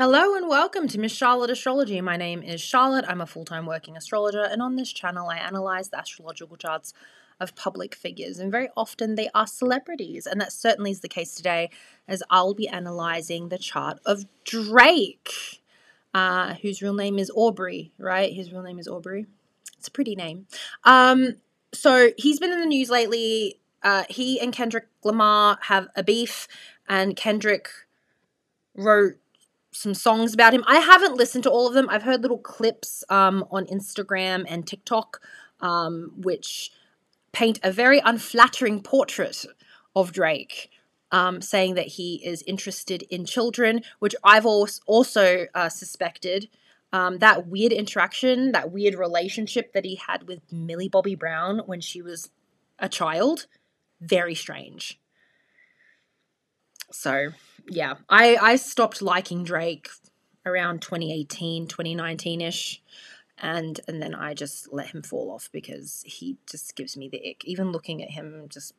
Hello and welcome to Miss Charlotte Astrology. My name is Charlotte. I'm a full-time working astrologer, and on this channel I analyze the astrological charts of public figures, and very often they are celebrities, and that certainly is the case today, as I'll be analyzing the chart of Drake, whose real name is Aubrey, right? His real name is Aubrey. It's a pretty name. So he's been in the news lately. He and Kendrick Lamar have a beef, and Kendrick wrote some songs about him. I haven't listened to all of them. I've heard little clips on Instagram and TikTok, which paint a very unflattering portrait of Drake, saying that he is interested in children, which I've also suspected. That weird interaction, that weird relationship that he had with Millie Bobby Brown when she was a child, very strange. So, yeah, I stopped liking Drake around 2018, 2019-ish, and then I just let him fall off because he just gives me the ick. Even looking at him, just...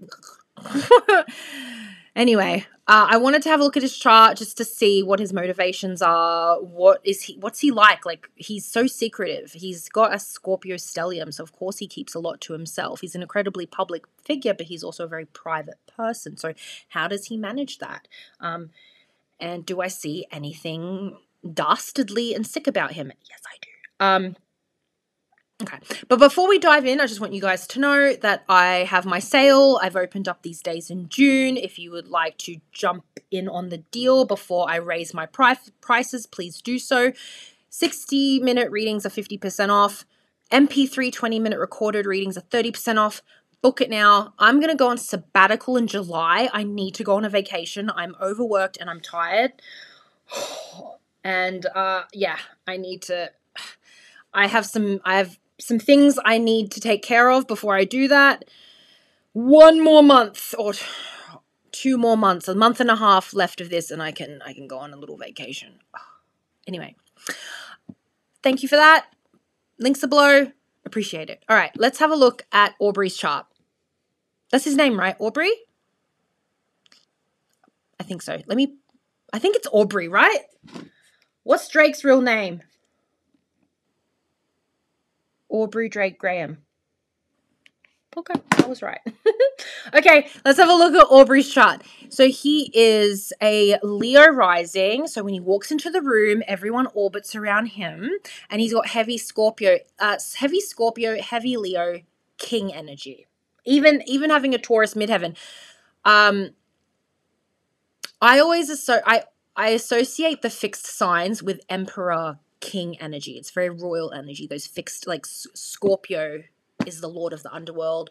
Anyway, I wanted to have a look at his chart just to see what his motivations are. What's he like? Like, he's so secretive. He's got a Scorpio stellium, so of course he keeps a lot to himself. He's an incredibly public figure, but he's also a very private person. So how does he manage that? And do I see anything dastardly and sick about him? Yes, I do. Okay, but before we dive in, I just want you guys to know that I have my sale. I've opened up these days in June. If you would like to jump in on the deal before I raise my prices, please do so. 60-minute readings are 50% off. MP3 20-minute recorded readings are 30% off. Book it now. I'm going to go on sabbatical in July. I need to go on a vacation. I'm overworked and I'm tired. And yeah, I have some things I need to take care of before I do that. 1 more month or 2 more months, a month and a half left of this, and I can go on a little vacation. Anyway, thank you for that. Links are below. Appreciate it. All right, let's have a look at Aubrey's chart. That's his name, right? Aubrey? I think so. I think it's Aubrey, right? What's Drake's real name? Aubrey Drake Graham. Okay, I was right. Okay, let's have a look at Aubrey's chart. So he is a Leo rising. So when he walks into the room, everyone orbits around him. And he's got heavy Scorpio, heavy Leo, king energy. Even having a Taurus midheaven. I associate the fixed signs with Emperor king energy. It's very royal energy. Those fixed, like Scorpio is the lord of the underworld.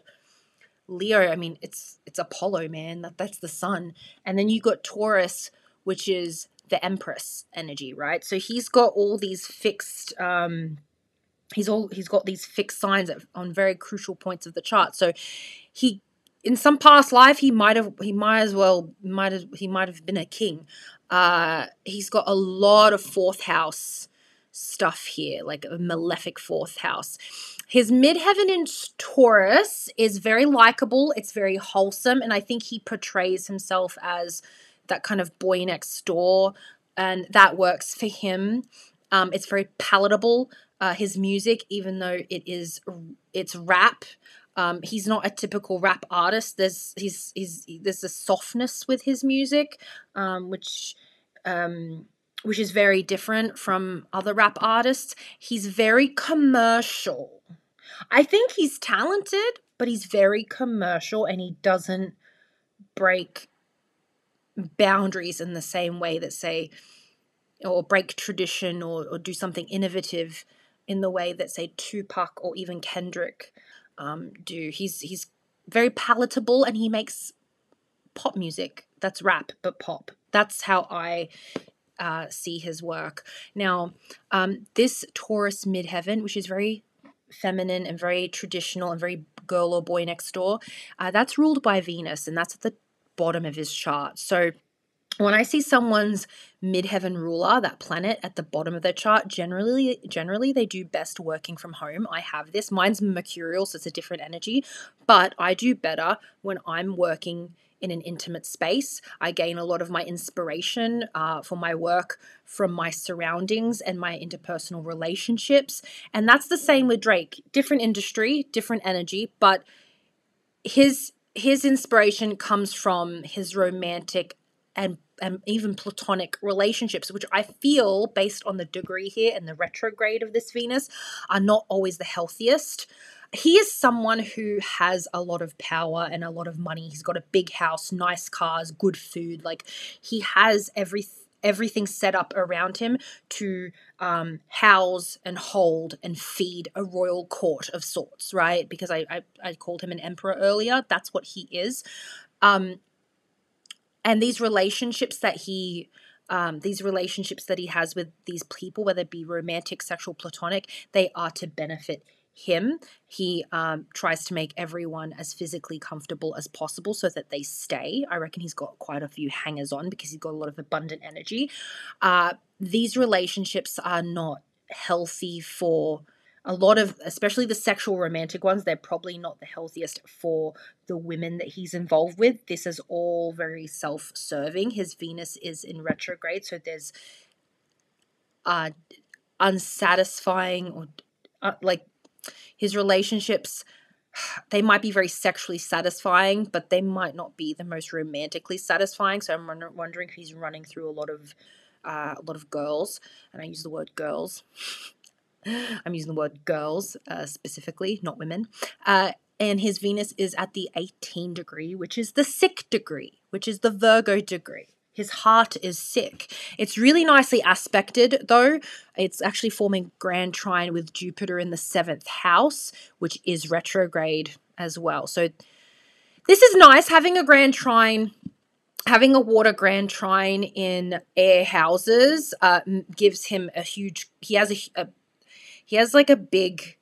Leo, I mean, it's Apollo, man. That's the sun. And then you got Taurus, which is the Empress energy, right? So he's got all these fixed he's got these fixed signs on very crucial points of the chart. So in some past life he might have been a king. He's got a lot of fourth house stuff here, like a malefic fourth house. His midheaven in Taurus is very likable. It's very wholesome, and I think he portrays himself as that kind of boy next door, and that works for him. It's very palatable, his music, even though it's rap. He's not a typical rap artist. There's a softness with his music, which is very different from other rap artists. He's very commercial. I think he's talented, but he's very commercial, and he doesn't break boundaries in the same way that, say, or break tradition or do something innovative in the way that, say, Tupac or even Kendrick do. He's very palatable, and he makes pop music that's rap but pop. That's how I see his work. Now, this Taurus midheaven, which is very feminine and very traditional and very girl or boy next door, that's ruled by Venus, and that's at the bottom of his chart. So when I see someone's midheaven ruler, that planet at the bottom of their chart, generally they do best working from home. I have this. Mine's mercurial, so it's a different energy, but I do better when I'm working in an intimate space. I gain a lot of my inspiration for my work from my surroundings and my interpersonal relationships. And that's the same with Drake. Different industry, different energy, but his inspiration comes from his romantic and even platonic relationships, which I feel, based on the degree here and the retrograde of this Venus, are not always the healthiest. He is someone who has a lot of power and a lot of money. He's got a big house, nice cars, good food. Like, he has everything set up around him to house and hold and feed a royal court of sorts, right? Because I called him an emperor earlier. That's what he is. And these relationships that he has with these people, whether it be romantic, sexual, platonic, they are to benefit him. He tries to make everyone as physically comfortable as possible so that they stay. I reckon he's got quite a few hangers on because he's got a lot of abundant energy. These relationships are not healthy for a lot of, especially the sexual romantic ones. They're probably not the healthiest for the women that he's involved with. This is all very self-serving. His Venus is in retrograde, so there's unsatisfying or like his relationships, they might be very sexually satisfying, but they might not be the most romantically satisfying. So I'm wondering if he's running through a lot of girls, and I use the word girls. I'm using the word girls specifically, not women. And his Venus is at the 18 degree, which is the sick degree, which is the Virgo degree. His heart is sick. It's really nicely aspected, though. It's actually forming grand trine with Jupiter in the 7th house, which is retrograde as well. So this is nice, having a grand trine. Having a water grand trine in air houses gives him a huge... He has like a big...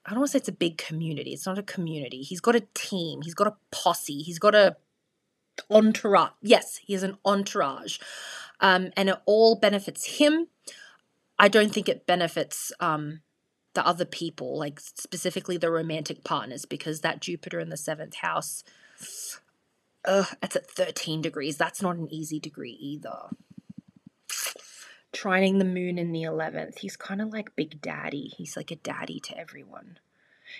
I don't want to say it's a big community. It's not a community. He's got a team. He's got a posse. He's got a entourage. Yes, he has an entourage. And it all benefits him. I don't think it benefits the other people, like specifically the romantic partners, because that Jupiter in the 7th house, it's at 13 degrees. That's not an easy degree either. Trining the moon in the 11th. He's kind of like Big Daddy. He's like a daddy to everyone.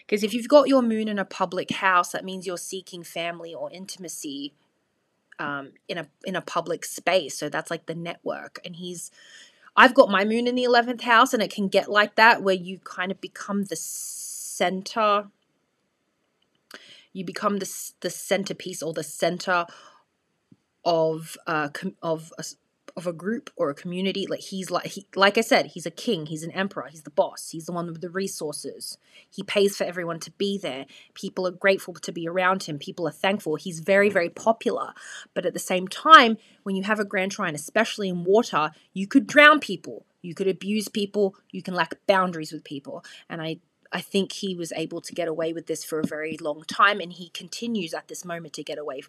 Because if you've got your moon in a public house, that means you're seeking family or intimacy in a public space. So that's like the network. And I've got my moon in the 11th house, and it can get like that, where you kind of become the center. You become the centerpiece or the center of a group or a community. Like I said, he's a king, he's an emperor, he's the boss, he's the one with the resources. He pays for everyone to be there. People are grateful to be around him. People are thankful. He's very, very popular. But at the same time, when you have a grand trine, especially in water, you could drown people, you could abuse people, you can lack boundaries with people. And I think he was able to get away with this for a very long time, and he continues at this moment to get away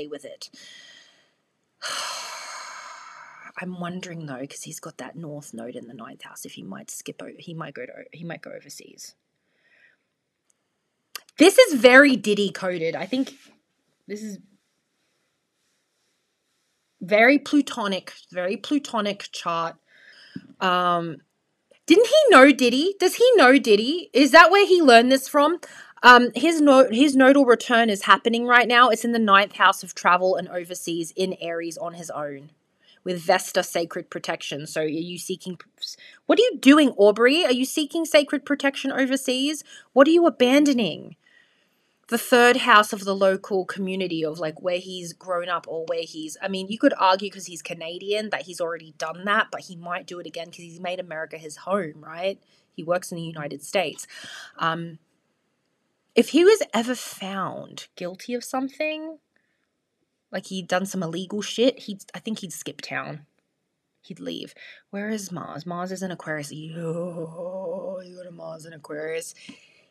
with it. I'm wondering though, because he's got that North Node in the 9th house, if he might go overseas. This is very Diddy coded. I think this is very plutonic chart. Didn't he know Diddy? Does he know Diddy? Is that where he learned this from? His nodal return is happening right now. It's in the 9th house of travel and overseas in Aries on his own, with Vesta sacred protection. So are you seeking... What are you doing, Aubrey? Are you seeking sacred protection overseas? What are you abandoning? The 3rd house of the local community, of like where he's grown up, or where I mean, you could argue because he's Canadian that he's already done that, but he might do it again because he's made America his home, right? He works in the United States. If he was ever found guilty of something, like he'd done some illegal shit, I think he'd skip town. He'd leave. Where is Mars? Mars is in Aquarius. You got a Mars in Aquarius.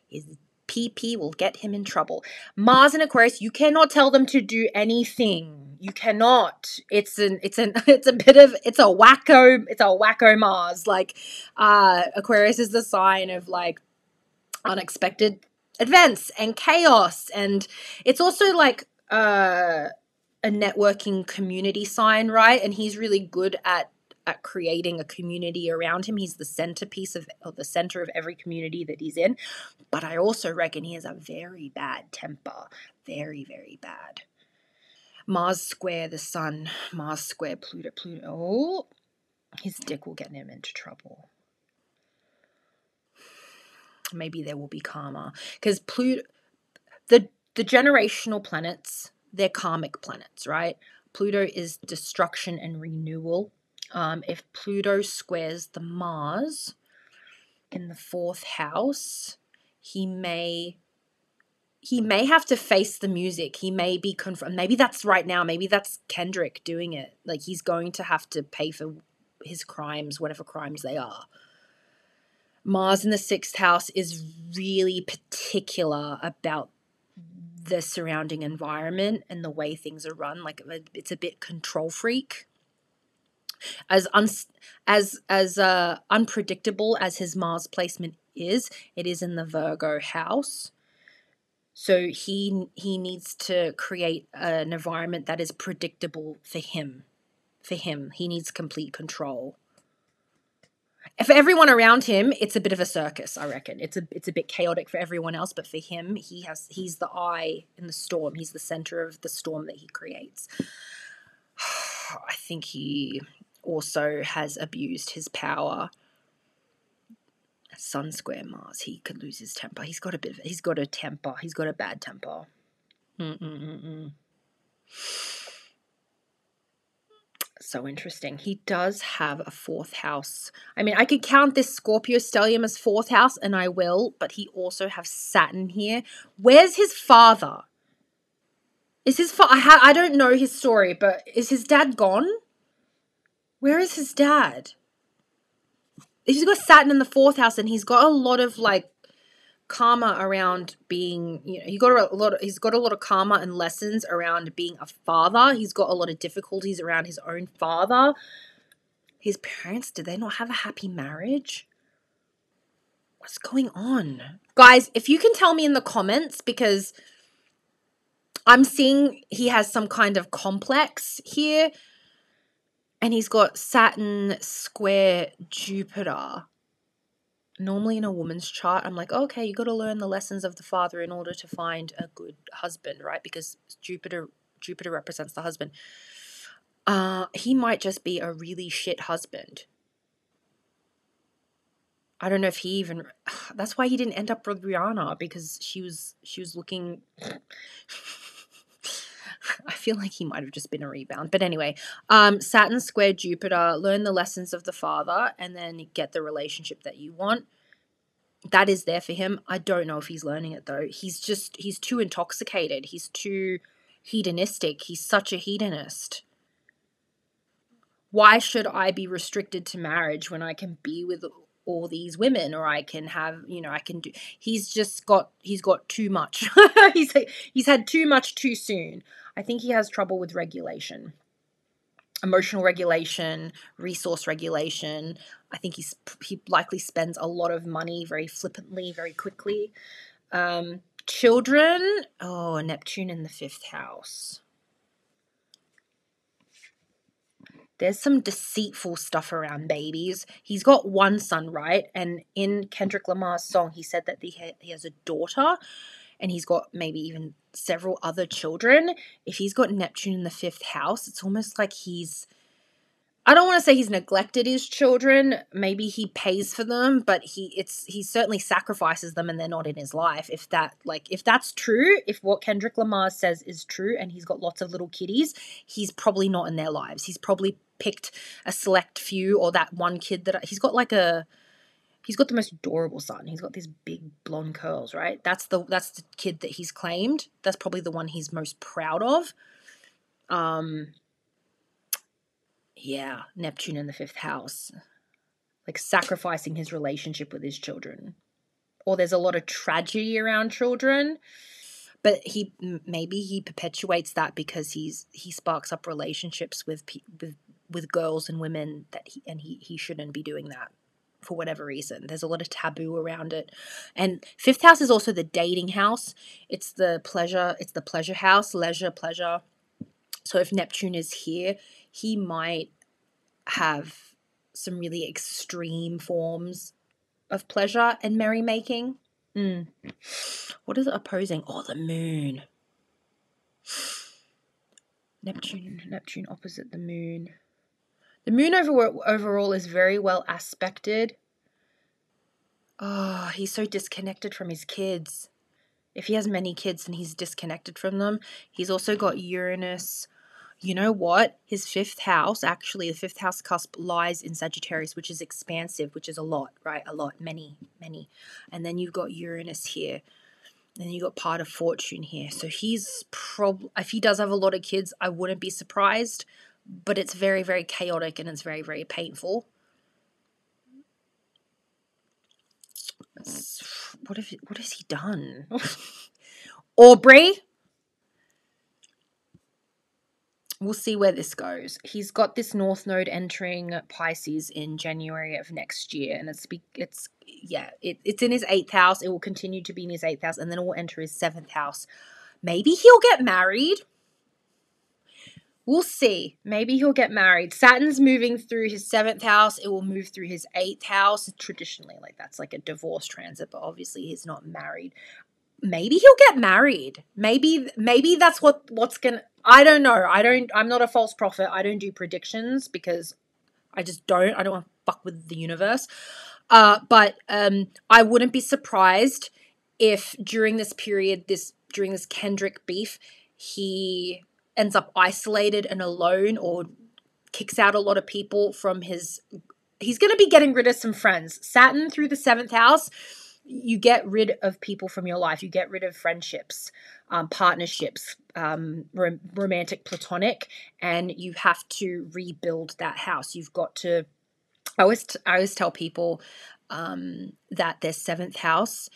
His PP will get him in trouble. Mars in Aquarius, you cannot tell them to do anything. You cannot. It's a wacko Mars. Like, Aquarius is the sign of like unexpected events and chaos, and it's also like a networking community sign, right? And he's really good at creating a community around him. He's the centerpiece or the center of every community that he's in. But I also reckon he has a very bad temper. Very, very bad. Mars square the sun. Mars square Pluto. Oh, his dick will get him into trouble. Maybe there will be karma. Because Pluto, the generational planets, they're karmic planets, right? Pluto is destruction and renewal. If Pluto squares the Mars in the 4th house, he may have to face the music. He may be maybe that's right now. Maybe that's Kendrick doing it. Like, he's going to have to pay for his crimes, whatever crimes they are. Mars in the 6th house is really particular about the surrounding environment and the way things are run. Like, it's a bit control freak. As unpredictable as his Mars placement is, it is in the Virgo house. So he needs to create an environment that is predictable for him. He needs complete control. For everyone around him, it's a bit of a circus, I reckon. It's a bit chaotic for everyone else, but for him, he's the eye in the storm. He's the center of the storm that he creates. I think he also has abused his power. Sun square Mars, he could lose his temper. He's got a temper. He's got a bad temper. So interesting. He does have a 4th house. I mean, I could count this Scorpio stellium as 4th house, and I will, but he also has Saturn here. Where's his father? Is his I don't know his story, but is his dad gone? Where is his dad? He's got Saturn in the 4th house, and he's got a lot of like karma around being, he's got a lot of karma and lessons around being a father. He's got a lot of difficulties around his own father. His parents, did they not have a happy marriage? What's going on? Guys, if you can tell me in the comments, because I'm seeing he has some kind of complex here, and he's got Saturn square Jupiter. Normally in a woman's chart, I'm like, okay, you got to learn the lessons of the father in order to find a good husband, right? Because Jupiter represents the husband. He might just be a really shit husband. I don't know if he even. That's why he didn't end up with Rihanna, because she was looking. I feel like he might have just been a rebound. But anyway, Saturn square Jupiter, learn the lessons of the father and then get the relationship that you want. That is there for him. I don't know if he's learning it though. He's too intoxicated. He's too hedonistic. He's such a hedonist. Why should I be restricted to marriage when I can be with all these women, or I can have, I can do. He's got too much. he's had too much too soon. I think he has trouble with regulation, emotional regulation, resource regulation. I think he likely spends a lot of money very flippantly, very quickly. Children, Neptune in the 5th house. There's some deceitful stuff around babies. He's got one son, right? And in Kendrick Lamar's song, he said that he has a daughter, and he's got maybe even several other children. If he's got Neptune in the 5th house, it's almost like I don't want to say he's neglected his children. Maybe he pays for them, but he certainly sacrifices them and they're not in his life. If that's true, if what Kendrick Lamar says is true and he's got lots of little kiddies, he's probably not in their lives. He's probably picked a select few, or that one kid that he's got he's got the most adorable son. He's got these big blonde curls, right? That's the kid that he's claimed. That's probably the one he's most proud of. Yeah, Neptune in the 5th house. Like sacrificing his relationship with his children. Or there's a lot of tragedy around children. But maybe he perpetuates that because he sparks up relationships with girls and women that he shouldn't be doing that for whatever reason. There's a lot of taboo around it. And fifth house is also the dating house. It's the pleasure house, leisure, pleasure. So if Neptune is here, he might have some really extreme forms of pleasure and merrymaking. What is it opposing? Oh, the moon. Neptune opposite the moon. The moon overall is very well aspected. Oh, he's so disconnected from his kids. If he has many kids and he's disconnected from them, he's also got Uranus. You know what? His fifth house, actually, the fifth house cusp lies in Sagittarius, which is expansive, which is a lot, right? A lot, many. And then you've got Uranus here. And you've got part of fortune here. So he's if he does have a lot of kids, I wouldn't be surprised. But it's very, very chaotic and it's very, very painful. What has he done? Aubrey? We'll see where this goes. He's got this North Node entering Pisces in January of next year, and it's in his 8th house. It will continue to be in his 8th house, and then it will enter his 7th house. Maybe he'll get married. We'll see. Maybe he'll get married. Saturn's moving through his 7th house. It will move through his 8th house. Traditionally, like that's like a divorce transit, but obviously he's not married. Maybe he'll get married. Maybe that's what's gonna. I don't know. I'm not a false prophet. I don't do predictions because I just don't. I don't want to fuck with the universe. But I wouldn't be surprised if during this period, during this Kendrick beef, he ends up isolated and alone, or kicks out a lot of people from his. He's going to be getting rid of some friends. Saturn through the 7th house. You get rid of people from your life. You get rid of friendships, partnerships, romantic, platonic, and you have to rebuild that house. You've got to. I always tell people that their 7th house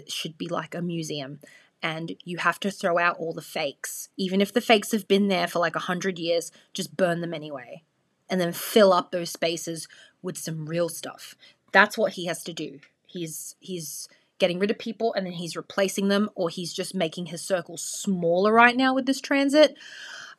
should be like a museum, and you have to throw out all the fakes, even if the fakes have been there for like 100 years. Just burn them anyway, and then fill up those spaces with some real stuff. That's what he has to do. He's getting rid of people and then he's replacing them, or he's just making his circle smaller right now with this transit.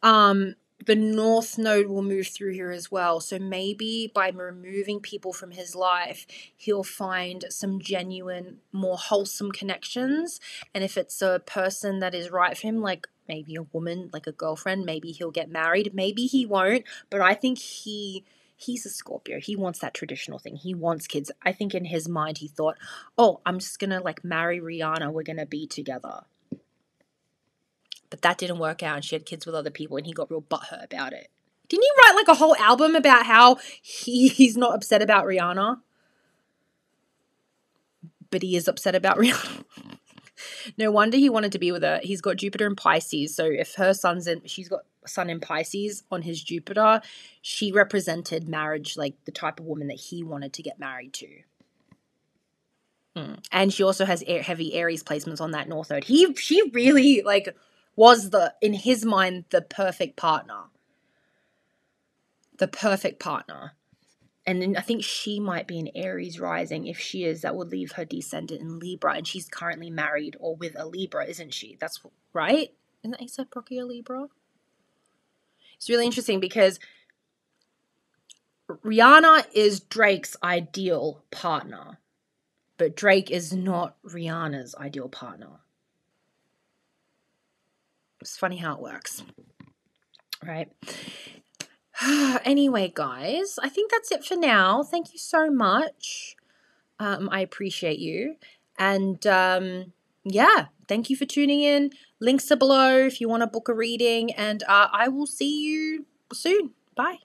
The North Node will move through here as well. So maybe by removing people from his life, he'll find some genuine, more wholesome connections. And if it's a person that is right for him, like maybe a woman, like a girlfriend, maybe he'll get married. Maybe he won't. But I think he's a Scorpio. He wants that traditional thing. He wants kids. I think in his mind he thought, oh, I'm just going to like marry Rihanna. We're going to be together. But that didn't work out, and she had kids with other people, and he got real butthurt about it. Didn't he write like a whole album about how he's not upset about Rihanna? But he is upset about Rihanna. No wonder he wanted to be with her. He's got Jupiter in Pisces, so if she's got Sun in Pisces on his Jupiter, she represented marriage, like the type of woman that he wanted to get married to. And she also has heavy Aries placements on that North Node. She really was in his mind the perfect partner. The perfect partner. And then I think she might be an Aries rising. If she is, that would leave her descendant in Libra. And she's currently married or with a Libra, isn't she? That's right? Isn't A$AP Rocky a Libra? It's really interesting because Rihanna is Drake's ideal partner. But Drake is not Rihanna's ideal partner. It's funny how it works. Right? Anyway, guys, I think that's it for now. Thank you so much. I appreciate you. And thank you for tuning in. Links are below if you want to book a reading. And I will see you soon. Bye.